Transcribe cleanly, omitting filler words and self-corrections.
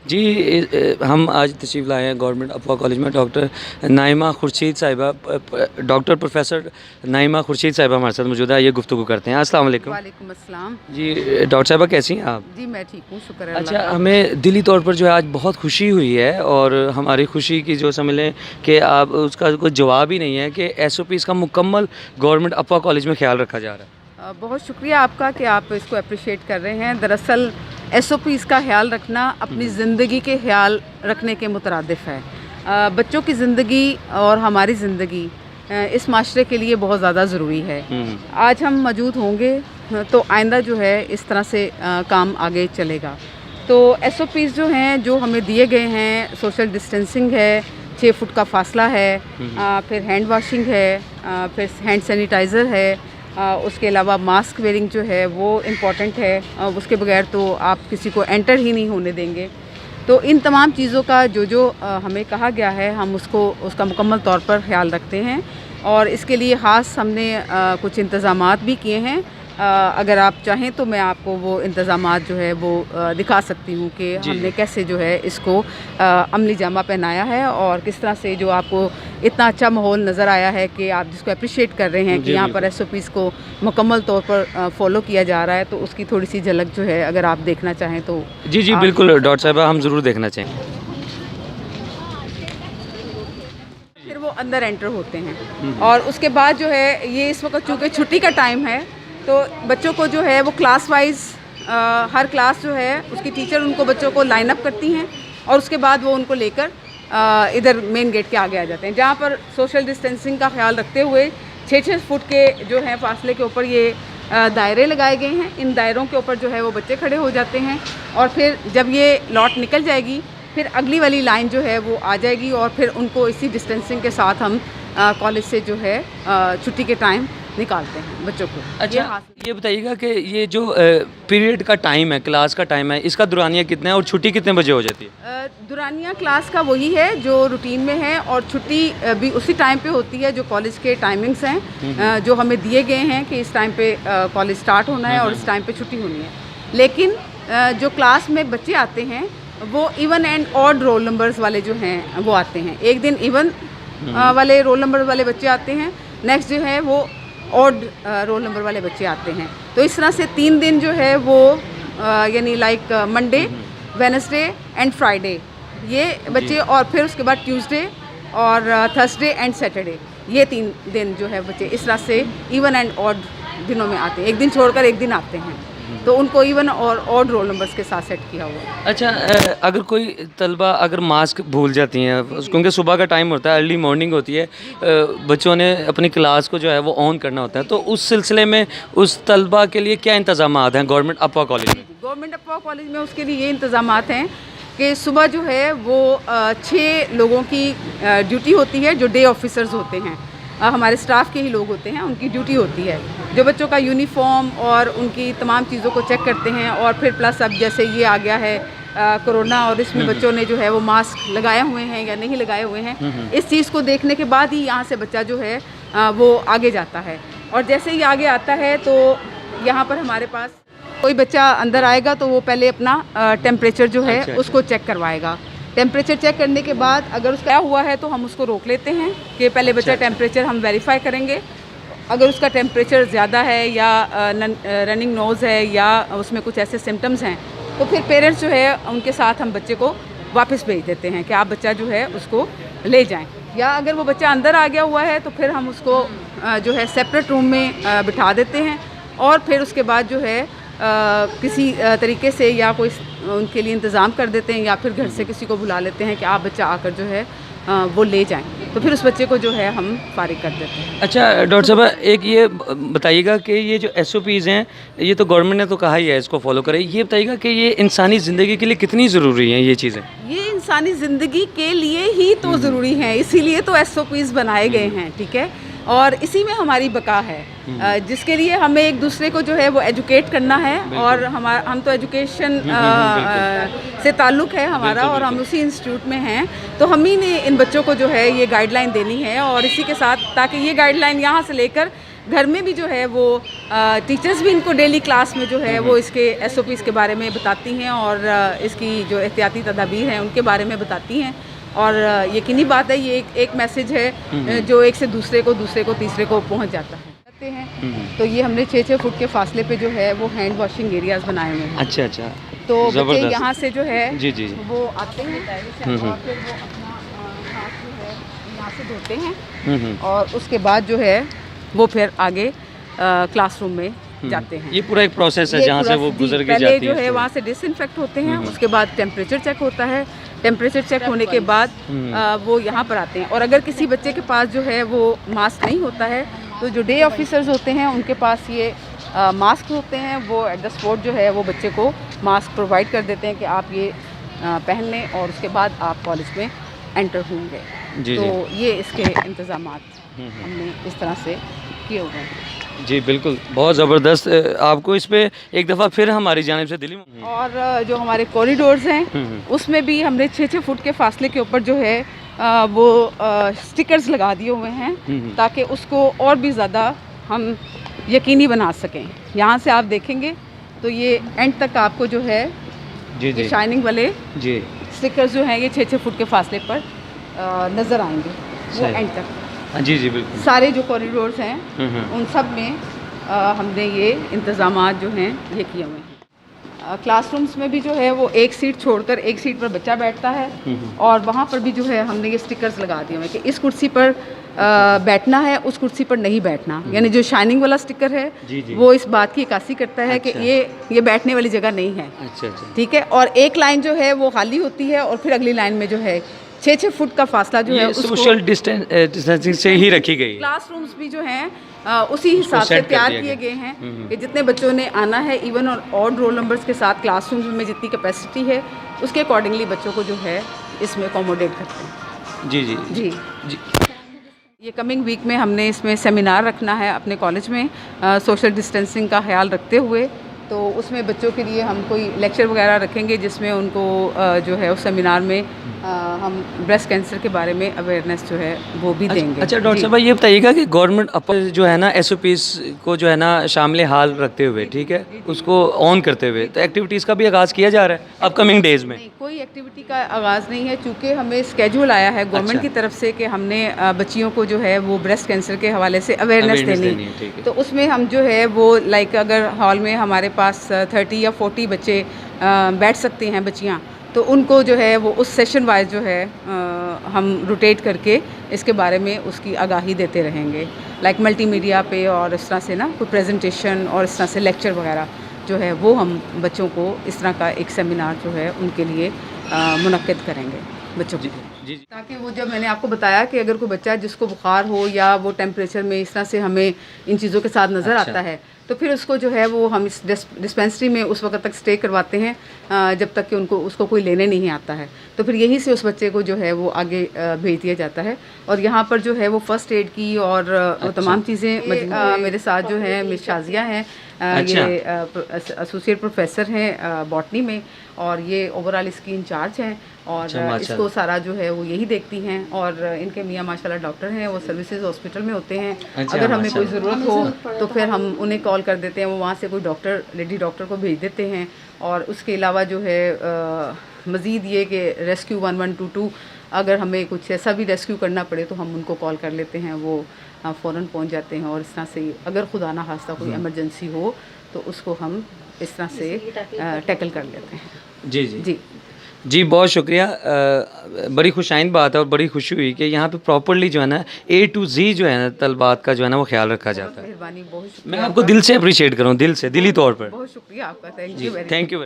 जी हम आज तशरीफ़ लाए हैं गवर्नमेंट अफवा कॉलेज में डॉक्टर नाइमा खुर्शीद साहिबा डॉक्टर प्रोफेसर नाइमा खुर्शीद साहिबा हमारे साथ मौजूद है। ये गुफ्तगू करते हैं। अस्सलाम वालेकुम। वालेकुम अस्सलाम। जी डॉक्टर साहिबा कैसी हैं आप? जी मैं ठीक हूँ, शुक्र है अल्लाह अच्छा, का। हमें दिली तौर पर जो है आज बहुत खुशी हुई है और हमारी खुशी की जो समझ लें कि आप उसका कोई जवाब ही नहीं है कि SOPs का मुकम्मल गवर्नमेंट अफवा कॉलेज में ख्याल रखा जा रहा है। बहुत शुक्रिया आपका कि आप इसको अप्रिशिएट कर रहे हैं। दरअसल SOPs का ख्याल रखना अपनी ज़िंदगी के ख्याल रखने के मुतरादिफ़ है। बच्चों की ज़िंदगी और हमारी ज़िंदगी इस माशरे के लिए बहुत ज़्यादा ज़रूरी है। आज हम मौजूद होंगे तो आइंदा जो है इस तरह से काम आगे चलेगा। तो SOPs जो हैं जो हमें दिए गए हैं, सोशल डिस्टेंसिंग है, 6 फुट का फासला है, फिर हैंड वाशिंग है, फिर हैंड सैनिटाइज़र है, उसके अलावा मास्क वेयरिंग जो है वो इम्पॉर्टेंट है। उसके बगैर तो आप किसी को एंटर ही नहीं होने देंगे। तो इन तमाम चीज़ों का जो हमें कहा गया है हम उसका मुकम्मल तौर पर ख्याल रखते हैं और इसके लिए ख़ास हमने कुछ इंतज़ामात भी किए हैं। अगर आप चाहें तो मैं आपको वो इंतज़ामात जो है वो दिखा सकती हूँ कि हमने कैसे जो है इसको अमली जामा पहनाया है और किस तरह से जो आपको इतना अच्छा माहौल नज़र आया है कि आप जिसको अप्रिशिएट कर रहे हैं कि यहाँ पर SOPs को मुकम्मल तौर पर फॉलो किया जा रहा है। तो उसकी थोड़ी सी झलक जो है अगर आप देखना चाहें तो जी बिल्कुल डॉक्टर साहिबा, हम ज़रूर देखना चाहेंगे। फिर वो अंदर एंटर होते हैं और उसके बाद जो है ये इस वक्त चूँकि छुट्टी का टाइम है तो बच्चों को जो है वो क्लास वाइज हर क्लास जो है उसकी टीचर उनको बच्चों को लाइन अप करती हैं और उसके बाद वो उनको लेकर इधर मेन गेट के आगे आ जाते हैं, जहाँ पर सोशल डिस्टेंसिंग का ख्याल रखते हुए 6-6 फुट के जो है फासले के ऊपर ये दायरे लगाए गए हैं। इन दायरों के ऊपर जो है वो बच्चे खड़े हो जाते हैं और फिर जब ये लॉट निकल जाएगी फिर अगली वाली लाइन जो है वो आ जाएगी और फिर उनको इसी डिस्टेंसिंग के साथ हम कॉलेज से जो है छुट्टी के टाइम निकालते हैं बच्चों को। अच्छा, ये बताइएगा कि ये जो पीरियड का टाइम है, क्लास का टाइम है, इसका दुरानिया कितना है और छुट्टी कितने बजे हो जाती है? दुरानिया क्लास का वही है जो रूटीन में है और छुट्टी भी उसी टाइम पे होती है जो कॉलेज के टाइमिंग्स हैं जो हमें दिए गए हैं कि इस टाइम पे कॉलेज स्टार्ट होना है और इस टाइम पे छुट्टी होनी है। लेकिन जो क्लास में बच्चे आते हैं वो even and odd roll numbers वाले जो हैं वो आते हैं। एक दिन इवन वाले रोल नंबर वाले बच्चे आते हैं, नेक्स्ट जो है वो ऑड रोल नंबर वाले बच्चे आते हैं। तो इस तरह से 3 दिन जो है वो यानी like Monday, Wednesday and Friday ये बच्चे और फिर उसके बाद ट्यूसडे और थर्सडे एंड सैटरडे ये 3 दिन जो है बच्चे इस तरह से इवन एंड ऑड दिनों में आते हैं। एक दिन छोड़कर एक दिन आते हैं तो उनको इवन और ऑड रोल नंबर्स के साथ सेट किया हुआ है। अच्छा, अगर कोई तलबा अगर मास्क भूल जाती हैं क्योंकि सुबह का टाइम होता है, अर्ली मॉर्निंग होती है, बच्चों ने अपनी क्लास को जो है वो ऑन करना होता है, तो उस सिलसिले में उस तलबा के लिए क्या इंतज़ामात हैं गवर्नमेंट अफवा कॉलेज में? गवर्नमेंट अफवा कॉलेज में उसके लिए ये इंतज़ामात हैं कि सुबह जो है वो 6 लोगों की ड्यूटी होती है जो डे ऑफिसर्स होते हैं। हमारे स्टाफ के ही लोग होते हैं, उनकी ड्यूटी होती है जो बच्चों का यूनिफॉर्म और उनकी तमाम चीज़ों को चेक करते हैं। और फिर प्लस अब जैसे ये आ गया है कोरोना और इसमें बच्चों ने जो है वो मास्क लगाए हुए हैं या नहीं लगाए हुए हैं, इस चीज़ को देखने के बाद ही यहाँ से बच्चा जो है वो आगे जाता है। और जैसे ही आगे आता है तो यहाँ पर हमारे पास कोई बच्चा अंदर आएगा तो वो पहले अपना टेम्परेचर जो है उसको चेक करवाएगा। टेम्परेचर चेक करने के बाद अगर उसका हुआ है तो हम उसको रोक लेते हैं कि पहले बच्चा टेम्परेचर हम वेरीफाई करेंगे। अगर उसका टेम्परेचर ज़्यादा है या रनिंग नोज़ है या उसमें कुछ ऐसे सिम्टम्स हैं तो फिर पेरेंट्स जो है उनके साथ हम बच्चे को वापस भेज देते हैं कि आप बच्चा जो है उसको ले जाएं। या अगर वो बच्चा अंदर आ गया हुआ है तो फिर हम उसको जो है सेपरेट रूम में बिठा देते हैं और फिर उसके बाद जो है किसी तरीके से या कोई उनके लिए इंतज़ाम कर देते हैं या फिर घर से किसी को बुला लेते हैं कि आप बच्चा आकर जो है वो ले जाएं, तो फिर उस बच्चे को जो है हम फारिग कर देते हैं। अच्छा डॉक्टर साहब, एक ये बताइएगा कि ये जो SOPs हैं ये तो गवर्नमेंट ने तो कहा ही है इसको फॉलो करें, ये बताइएगा कि ये इंसानी ज़िंदगी के लिए कितनी ज़रूरी हैं ये चीज़ें? ये इंसानी ज़िंदगी के लिए ही तो ज़रूरी हैं, इसीलिए तो SOPs बनाए गए हैं, ठीक है, और इसी में हमारी बका है जिसके लिए हमें एक दूसरे को जो है वो एजुकेट करना है। और हम तो एजुकेशन से ताल्लुक़ है हमारा और हम उसी इंस्टीट्यूट में हैं, तो हम ही ने इन बच्चों को जो है ये गाइडलाइन देनी है और इसी के साथ ताकि ये गाइडलाइन यहाँ से लेकर घर में भी जो है वो टीचर्स भी इनको डेली क्लास में जो है वो इसके SOPs के बारे में बताती हैं और इसकी जो एहतियाती तदाबीर हैं उनके बारे में बताती हैं। और यकीनी बात है ये एक मैसेज है जो एक से दूसरे को तीसरे को पहुंच जाता है। तो ये हमने 6-6 फुट के फासले पे जो है वो हैंड वॉशिंग एरियाज बनाए हुए हैं। अच्छा अच्छा। तो बच्चे यहाँ से जो है जी जी वो आते हैं डायरेक्ट से और फिर वो अपना हाथ जो है यहाँ से धोते हैं और उसके बाद जो है वो फिर आगे क्लासरूम में जाते हैं। ये पूरा एक प्रोसेस है जहाँ से वो गुजर के जाती है। जो है वहाँ से डिसइंफेक्ट होते हैं, उसके बाद टेम्परेचर चेक होता है, टेम्परेचर चेक होने के बाद वो यहाँ पर आते हैं। और अगर किसी बच्चे के पास जो है वो मास्क नहीं होता है तो जो डे ऑफिसर्स होते हैं उनके पास ये मास्क होते हैं, वो एट द स्पॉट जो है वो बच्चे को मास्क प्रोवाइड कर देते हैं कि आप ये पहन लें और उसके बाद आप कॉलेज में एंटर होंगे। तो ये इसके इंतज़ामात हमने इस तरह से किए हुए हैं। जी बिल्कुल, बहुत ज़बरदस्त। आपको इस पे एक दफ़ा फिर हमारी जानिब से दिली और जो हमारे कॉरिडोर्स हैं उसमें भी हमने 6-6 फुट के फासले के ऊपर जो है वो स्टिकर्स लगा दिए हुए हैं ताकि उसको और भी ज़्यादा हम यकीनी बना सकें। यहाँ से आप देखेंगे तो ये एंड तक आपको जो है ये शाइनिंग वाले स्टिकर्स जो हैं ये 6-6 फुट के फासले पर नज़र आएंगे वो एंड तक। जी जी बिल्कुल। सारे जो कॉरिडोर्स हैं उन सब में हमने ये इंतज़ामात जो हैं ये किए हुए हैं। क्लासरूम्स में भी जो है वो एक सीट छोड़कर एक सीट पर बच्चा बैठता है और वहाँ पर भी जो है हमने ये स्टिकर्स लगा दिए हुए हैं कि इस कुर्सी पर बैठना है, उस कुर्सी पर नहीं बैठना। यानी जो शाइनिंग वाला स्टिकर है वो इस बात की अक्कासी करता है कि ये बैठने वाली जगह नहीं है। अच्छा। ठीक है। और एक लाइन जो है वो खाली होती है और फिर अगली लाइन में जो है 6-6 फुट का फासला जो है सोशल डिस्टेंसिंग से ही रखी गई। क्लासरूम्स भी जो हैं उसी हिसाब से तैयार किए गए हैं कि जितने बच्चों ने आना है इवन और ऑड रोल नंबर्स के साथ क्लासरूम्स में जितनी कैपेसिटी है उसके अकॉर्डिंगली बच्चों को जो है इसमें अकोमोडेट करते हैं। जी जी जी जी। ये कमिंग वीक में हमने इसमें सेमिनार रखना है अपने कॉलेज में सोशल डिस्टेंसिंग का ख्याल रखते हुए। तो उसमें बच्चों के लिए हम कोई लेक्चर वगैरह रखेंगे जिसमें उनको जो है उस सेमिनार में हम ब्रेस्ट कैंसर के बारे में अवेयरनेस जो है वो भी देंगे। अच्छा डॉक्टर साहब ये बताइएगा कि गवर्नमेंट अपन जो है ना SOPs को जो है ना शामिल हाल रखते हुए, ठीक है, उसको ऑन करते हुए तो एक्टिविटीज़ का भी आगाज़ किया जा रहा है अपकमिंग डेज में? नहीं, कोई एक्टिविटी का आगाज़ नहीं है चूँकि हमें स्केड्यूल आया है गवर्नमेंट की तरफ से कि हमने बच्चियों को जो है वो ब्रेस्ट कैंसर के हवाले से अवेयरनेस देनी है। तो उसमें हम जो है वो लाइक अगर हॉल में हमारे पास 30 या 40 बच्चे बैठ सकते हैं बच्चियाँ, तो उनको जो है वो उस सेशन वाइज जो है हम रोटेट करके इसके बारे में उसकी आगाही देते रहेंगे। लाइक मल्टीमीडिया पे और इस तरह से ना कोई प्रेजेंटेशन और इस तरह से लेक्चर वगैरह जो है वो हम बच्चों को इस तरह का एक सेमिनार जो है उनके लिए मुनक्किद करेंगे बच्चों की। जी ताकि वो जब मैंने आपको बताया कि अगर कोई बच्चा जिसको बुखार हो या वो टेम्परेचर में इस तरह से हमें इन चीज़ों के साथ नज़र आता है तो फिर उसको जो है वो हम इस डिस्पेंसरी में उस वक्त तक स्टे करवाते हैं जब तक कि उसको कोई लेने नहीं आता है। तो फिर यहीं से उस बच्चे को जो है वो आगे भेज दिया जाता है। और यहाँ पर जो है वो फ़र्स्ट एड की और वो तमाम चीज़ें मेरे साथ जो है मिस शाजिया हैं, ये एसोसिएट प्रोफेसर हैं बॉटनी में और ये ओवरऑल इसकी इंचार्ज हैं और इसको सारा जो है वो यही देखती हैं। और इनके मियाँ माशाल्लाह डॉक्टर हैं, वो सर्विसेज हॉस्पिटल में होते हैं। अगर हमें कोई ज़रूरत हो तो फिर हम उन्हें कॉल कर देते हैं, वो वहाँ से कोई डॉक्टर लेडी डॉक्टर को भेज देते हैं। और उसके अलावा जो है मज़ीद ये कि रेस्क्यू 1122 अगर हमें कुछ ऐसा भी रेस्क्यू करना पड़े तो हम उनको कॉल कर लेते हैं, वो फ़ौरन पहुंच जाते हैं। और इस तरह से अगर खुदा ना खास्ता कोई इमरजेंसी हो तो उसको हम इस तरह से टैकल कर लेते हैं। जी जी जी जी, बहुत शुक्रिया। बड़ी खुशाइन बात है और बड़ी खुशी हुई कि यहाँ पे प्रॉपरली जो है ना A to Z जो है ना तलबात का जो है ना वो ख्याल रखा जाता है। मेहरबानी, बहुत शुक्रिया। मैं आपको दिल से अप्रिशिएट करूँ, दिल से, दिली तौर पर बहुत शुक्रिया आपका। Thank you.